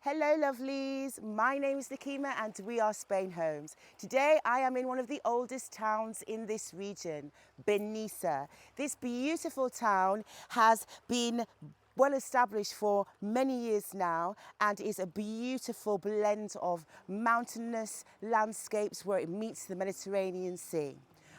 Hello lovelies, my name is Nikima and we are Spainhomes. Today I am in one of the oldest towns in this region, Benissa. This beautiful town has been well established for many years now and is a beautiful blend of mountainous landscapes where it meets the Mediterranean Sea.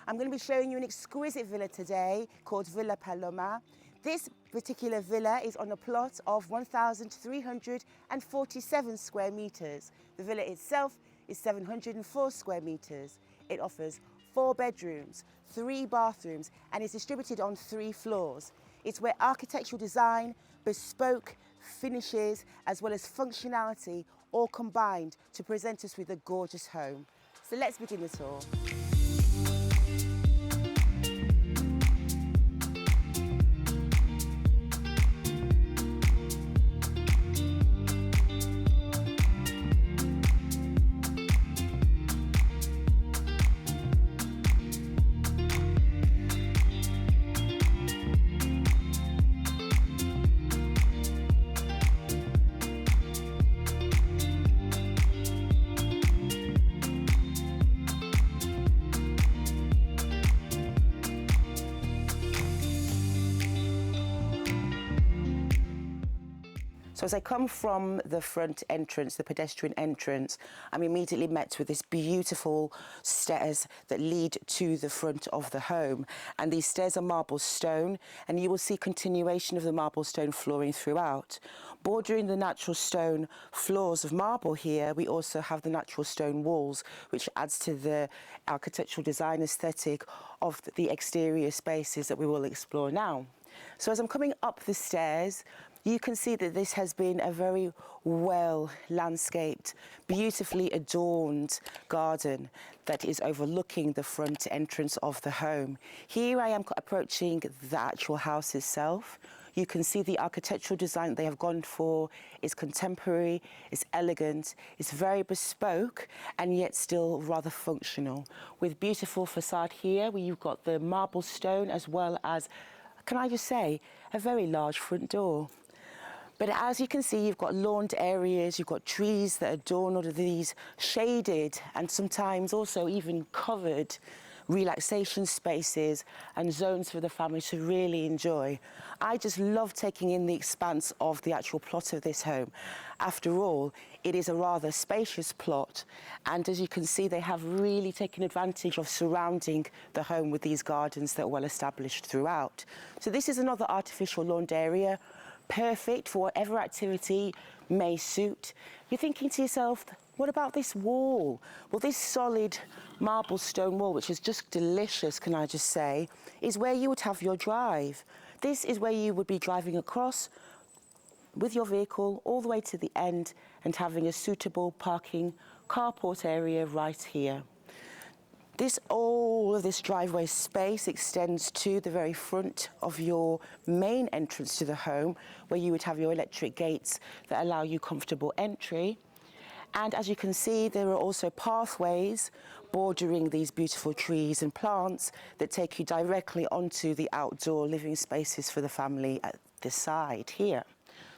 I'm going to be showing you an exquisite villa today called Villa Paloma. This particular villa is on a plot of 1,347 square metres. The villa itself is 704 square metres. It offers 4 bedrooms, 3 bathrooms and is distributed on 3 floors. It's where architectural design, bespoke finishes as well as functionality all combined to present us with a gorgeous home. So let's begin the tour. So as I come from the front entrance, the pedestrian entrance, I'm immediately met with this beautiful stairs that lead to the front of the home. And these stairs are marble stone, and you will see continuation of the marble stone flooring throughout. Bordering the natural stone floors of marble here, we also have the natural stone walls, which adds to the architectural design aesthetic of the exterior spaces that we will explore now. So as I'm coming up the stairs, you can see that this has been a very well landscaped, beautifully adorned garden that is overlooking the front entrance of the home. Here I am approaching the actual house itself. You can see the architectural design they have gone for is contemporary, it's elegant, it's very bespoke and yet still rather functional. With beautiful facade here where you've got the marble stone as well as, can I just say, a very large front door. But as you can see, you've got lawned areas, you've got trees that adorn all of these shaded and sometimes also even covered relaxation spaces and zones for the family to really enjoy. I just love taking in the expanse of the actual plot of this home. After all, it is a rather spacious plot, and as you can see, they have really taken advantage of surrounding the home with these gardens that are well established throughout. So this is another artificial lawned area, perfect for whatever activity may suit. You're thinking to yourself, what about this wall? Well, this solid marble stone wall, which is just delicious, can I just say, is where you would have your drive. This is where you would be driving across with your vehicle all the way to the end and having a suitable parking carport area right here. All of this driveway space extends to the very front of your main entrance to the home, where you would have your electric gates that allow you comfortable entry. And as you can see, there are also pathways bordering these beautiful trees and plants that take you directly onto the outdoor living spaces for the family at the side here.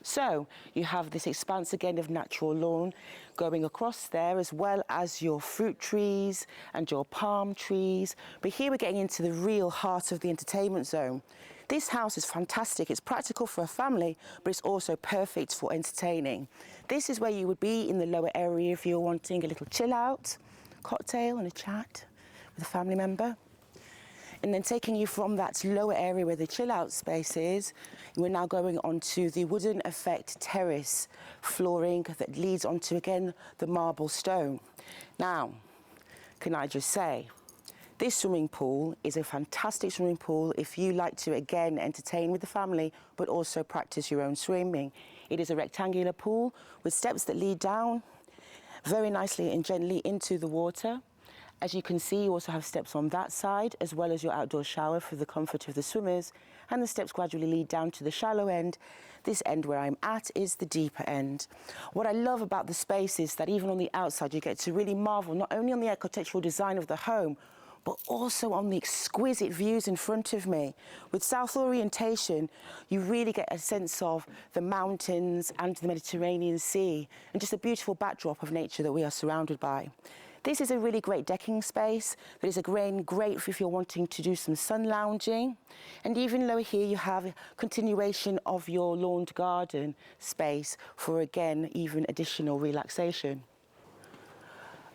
So you have this expanse again of natural lawn going across there, as well as your fruit trees and your palm trees. But here we're getting into the real heart of the entertainment zone. This house is fantastic. It's practical for a family, but it's also perfect for entertaining. This is where you would be in the lower area if you're wanting a little chill out, cocktail and a chat with a family member. And then taking you from that lower area where the chill out space is, we're now going onto the wooden effect terrace flooring that leads onto, again, the marble stone. Now, can I just say, this swimming pool is a fantastic swimming pool if you like to, again, entertain with the family, but also practice your own swimming. It is a rectangular pool with steps that lead down very nicely and gently into the water. As you can see, you also have steps on that side, as well as your outdoor shower for the comfort of the swimmers, and the steps gradually lead down to the shallow end. This end where I'm at is the deeper end. What I love about the space is that even on the outside, you get to really marvel not only on the architectural design of the home, but also on the exquisite views in front of me. With south orientation, you really get a sense of the mountains and the Mediterranean Sea, and just a beautiful backdrop of nature that we are surrounded by. This is a really great decking space that is again great if you're wanting to do some sun lounging. And even lower here you have a continuation of your lawned garden space for, again, even additional relaxation.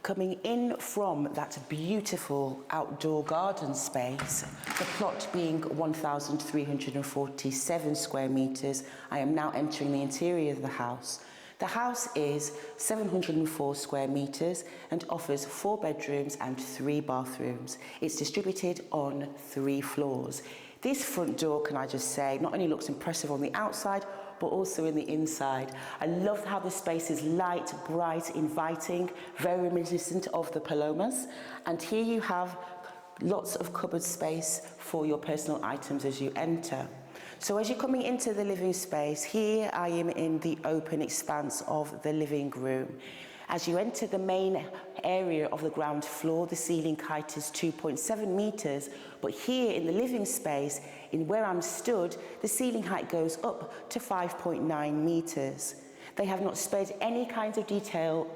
Coming in from that beautiful outdoor garden space, the plot being 1,347 square metres, I am now entering the interior of the house. The house is 704 square metres and offers 4 bedrooms and 3 bathrooms. It's distributed on 3 floors. This front door, can I just say, not only looks impressive on the outside, but also in the inside. I love how the space is light, bright, inviting, very reminiscent of the Palomas. And here you have lots of cupboard space for your personal items as you enter. So as you're coming into the living space, here I am in the open expanse of the living room. As you enter the main area of the ground floor, the ceiling height is 2.7 metres, but here in the living space, in where I'm stood, the ceiling height goes up to 5.9 metres. They have not spared any kinds of detail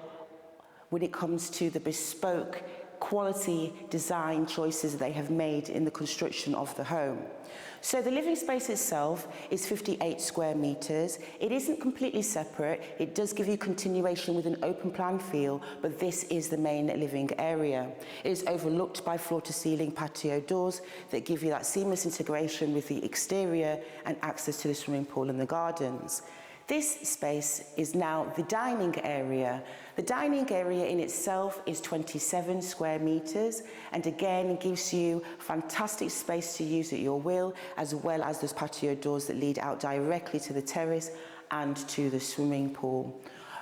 when it comes to the bespoke quality design choices they have made in the construction of the home. So the living space itself is 58 square metres. It isn't completely separate. It does give you continuation with an open plan feel, but this is the main living area. It is overlooked by floor-to-ceiling patio doors that give you that seamless integration with the exterior and access to the swimming pool and the gardens. This space is now the dining area. The dining area in itself is 27 square metres, and again gives you fantastic space to use at your will, as well as those patio doors that lead out directly to the terrace and to the swimming pool.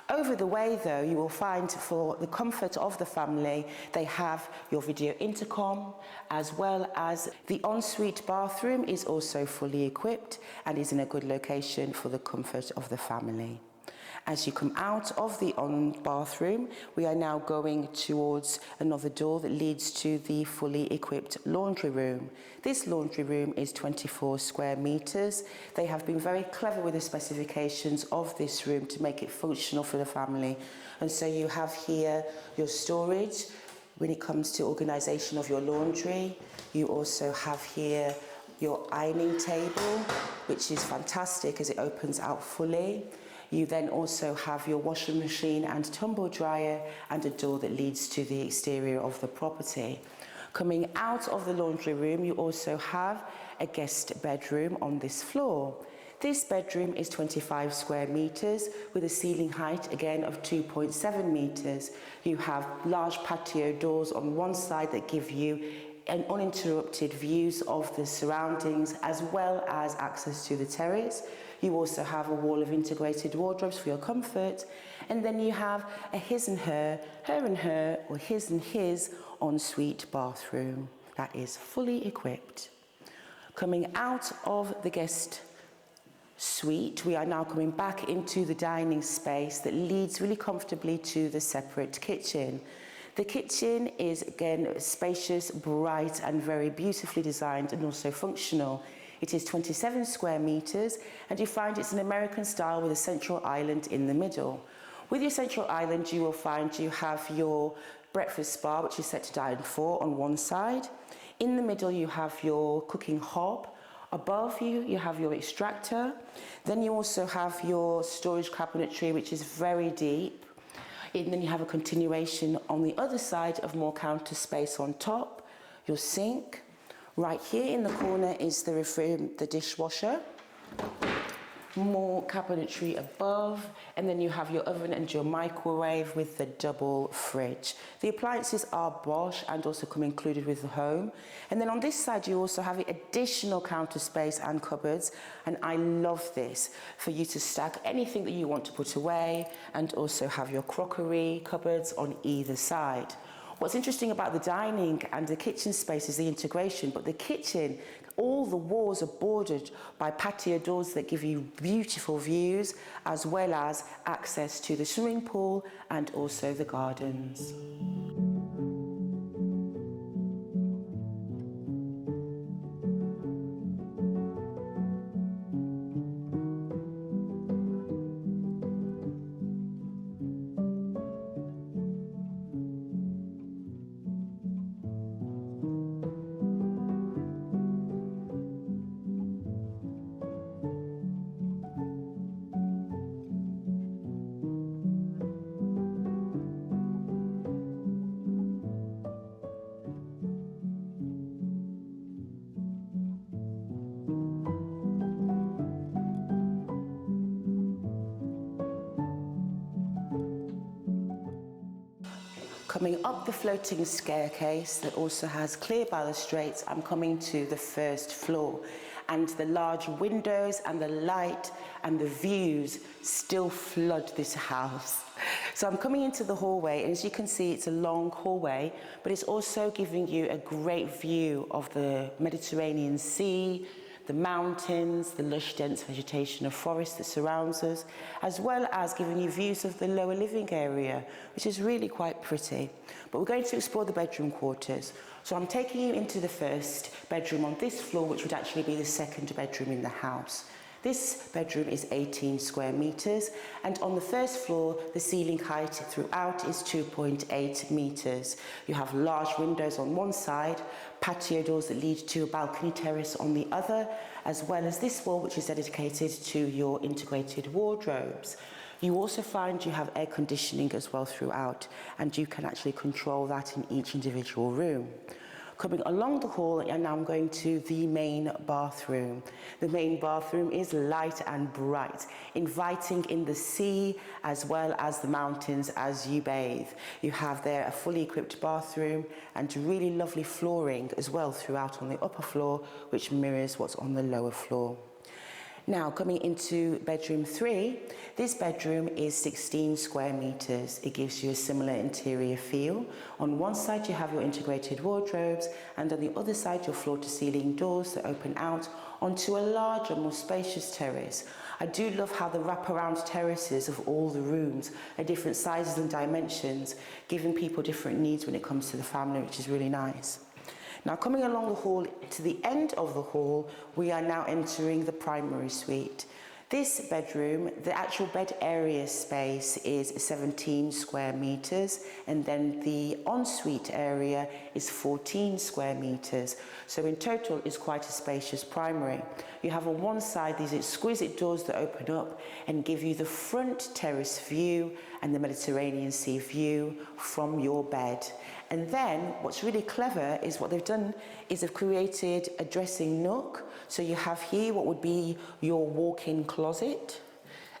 Over the way though, you will find for the comfort of the family, they have your video intercom, as well as the ensuite bathroom is also fully equipped and is in a good location for the comfort of the family. As you come out of the bathroom, we are now going towards another door that leads to the fully equipped laundry room. This laundry room is 24 square metres. They have been very clever with the specifications of this room to make it functional for the family. And so you have here your storage when it comes to organisation of your laundry. You also have here your ironing table, which is fantastic as it opens out fully. You then also have your washing machine and tumble dryer and a door that leads to the exterior of the property. Coming out of the laundry room, you also have a guest bedroom on this floor. This bedroom is 25 square metres with a ceiling height again of 2.7 metres. You have large patio doors on one side that give you an uninterrupted views of the surroundings as well as access to the terrace. You also have a wall of integrated wardrobes for your comfort, and then you have a his and her and her, or his and his ensuite bathroom that is fully equipped. Coming out of the guest suite, we are now coming back into the dining space that leads really comfortably to the separate kitchen. The kitchen is again spacious, bright and very beautifully designed and also functional. It is 27 square metres and you find it's an American style with a central island in the middle. With your central island you will find you have your breakfast bar, which is set to dine for, on one side. In the middle you have your cooking hob. Above you, you have your extractor. Then you also have your storage cabinetry, which is very deep. And then you have a continuation on the other side of more counter space on top, your sink. Right here in the corner is the dishwasher. More cabinetry above, and then you have your oven and your microwave with the double fridge. The appliances are Bosch and also come included with the home. And then on this side you also have additional counter space and cupboards, and I love this for you to stack anything that you want to put away, and also have your crockery cupboards on either side. What's interesting about the dining and the kitchen space is the integration, but the kitchen, all the walls are bordered by patio doors that give you beautiful views, as well as access to the swimming pool and also the gardens. Coming up the floating staircase that also has clear balustrades, I'm coming to the first floor, and the large windows and the light and the views still flood this house. So I'm coming into the hallway, and as you can see, it's a long hallway, but it's also giving you a great view of the Mediterranean Sea, the mountains, the lush dense vegetation of forest that surrounds us, as well as giving you views of the lower living area, which is really quite pretty. But we're going to explore the bedroom quarters. So I'm taking you into the first bedroom on this floor, which would actually be the second bedroom in the house. This bedroom is 18 square meters, and on the first floor, the ceiling height throughout is 2.8 meters. You have large windows on one side, patio doors that lead to a balcony terrace on the other, as well as this wall, which is dedicated to your integrated wardrobes. You also find you have air conditioning as well throughout, and you can actually control that in each individual room. Coming along the hall, and now I'm going to the main bathroom. The main bathroom is light and bright, inviting in the sea as well as the mountains as you bathe. You have there a fully equipped bathroom and really lovely flooring as well throughout on the upper floor, which mirrors what's on the lower floor. Now, coming into bedroom 3, this bedroom is 16 square meters. It gives you a similar interior feel. On one side, you have your integrated wardrobes, and on the other side, your floor-to-ceiling doors that open out onto a larger, more spacious terrace. I do love how the wraparound terraces of all the rooms are different sizes and dimensions, giving people different needs when it comes to the family, which is really nice. Now, coming along the hall to the end of the hall, we are now entering the primary suite. This bedroom, the actual bed area space is 17 square meters, and then the ensuite area is 14 square meters. So in total, it's quite a spacious primary. You have on one side these exquisite doors that open up and give you the front terrace view and the Mediterranean Sea view from your bed. And then what's really clever is what they've done is they've created a dressing nook. So you have here what would be your walk-in closet.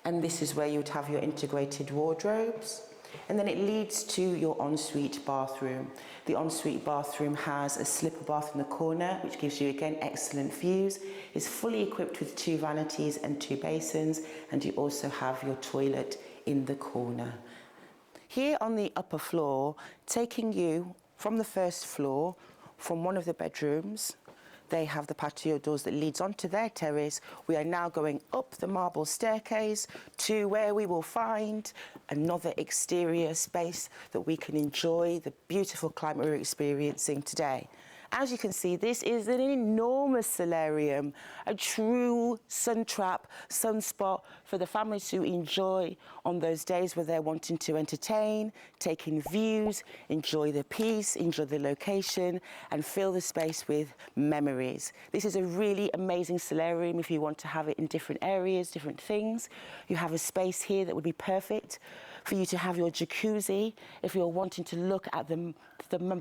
And this is where you would have your integrated wardrobes. And then it leads to your ensuite bathroom. The ensuite bathroom has a slipper bath in the corner, which gives you, again, excellent views. It's fully equipped with 2 vanities and 2 basins, and you also have your toilet in the corner. Here on the upper floor, taking you from the first floor, from one of the bedrooms, they have the patio doors that leads onto their terrace. We are now going up the marble staircase to where we will find another exterior space that we can enjoy the beautiful climate we're experiencing today. As you can see, this is an enormous solarium, a true sun trap, sun spot for the families to enjoy on those days where they're wanting to entertain, take in views, enjoy the peace, enjoy the location, and fill the space with memories. This is a really amazing solarium if you want to have it in different areas, different things. You have a space here that would be perfect for you to have your jacuzzi if you're wanting to look at the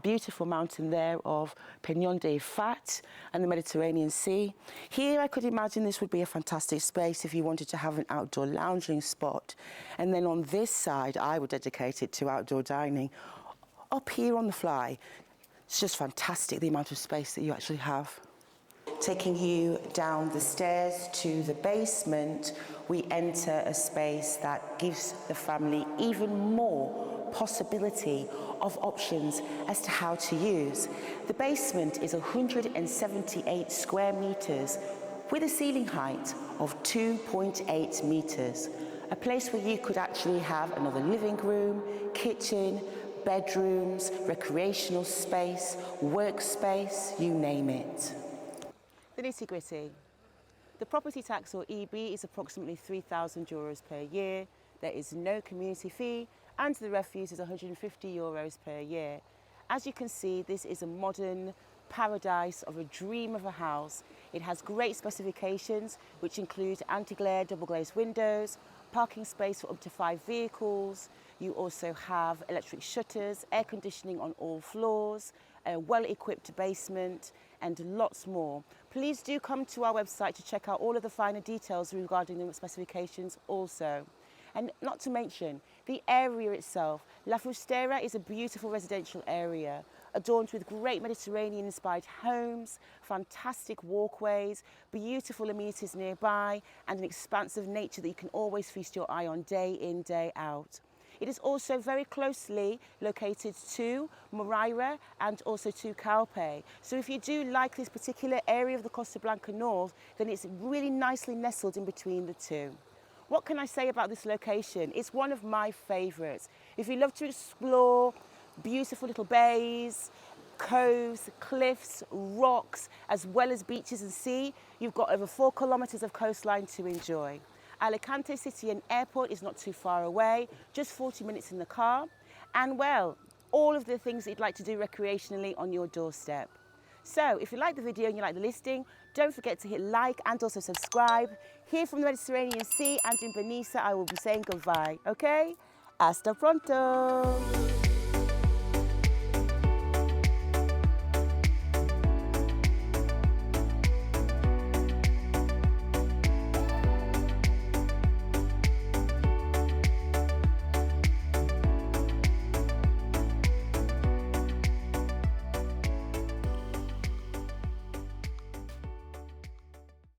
beautiful mountain there of Penon de Ifach and the Mediterranean Sea. Here I could imagine this would be a fantastic space if you wanted to have an outdoor lounging spot. And then on this side, I would dedicate it to outdoor dining. Up here on the fly, it's just fantastic the amount of space that you actually have. Taking you down the stairs to the basement, we enter a space that gives the family even more possibility of options as to how to use. The basement is 178 square meters with a ceiling height of 2.8 meters. A place where you could actually have another living room, kitchen, bedrooms, recreational space, workspace, you name it. The nitty-gritty. The property tax, or EB, is approximately €3,000 per year. There is no community fee, and the refuse is €150 per year. As you can see, this is a modern paradise of a dream of a house. It has great specifications, which include anti-glare double-glazed windows, parking space for up to 5 vehicles. You also have electric shutters, air conditioning on all floors, a well-equipped basement, and lots more. Please do come to our website to check out all of the finer details regarding the specifications also. And not to mention the area itself. La Fustera is a beautiful residential area adorned with great Mediterranean-inspired homes, fantastic walkways, beautiful amenities nearby, and an expanse of nature that you can always feast your eye on day in, day out. It is also very closely located to Moraira and also to Calpe. So if you do like this particular area of the Costa Blanca North, then it's really nicely nestled in between the two. What can I say about this location? It's one of my favourites. If you love to explore beautiful little bays, coves, cliffs, rocks, as well as beaches and sea, you've got over 4 kilometres of coastline to enjoy. Alicante City and Airport is not too far away, just 40 minutes in the car. And well, all of the things that you'd like to do recreationally on your doorstep. So if you like the video and you like the listing, don't forget to hit like and also subscribe. Here from the Mediterranean Sea and in Benissa, I will be saying goodbye, okay? Hasta pronto!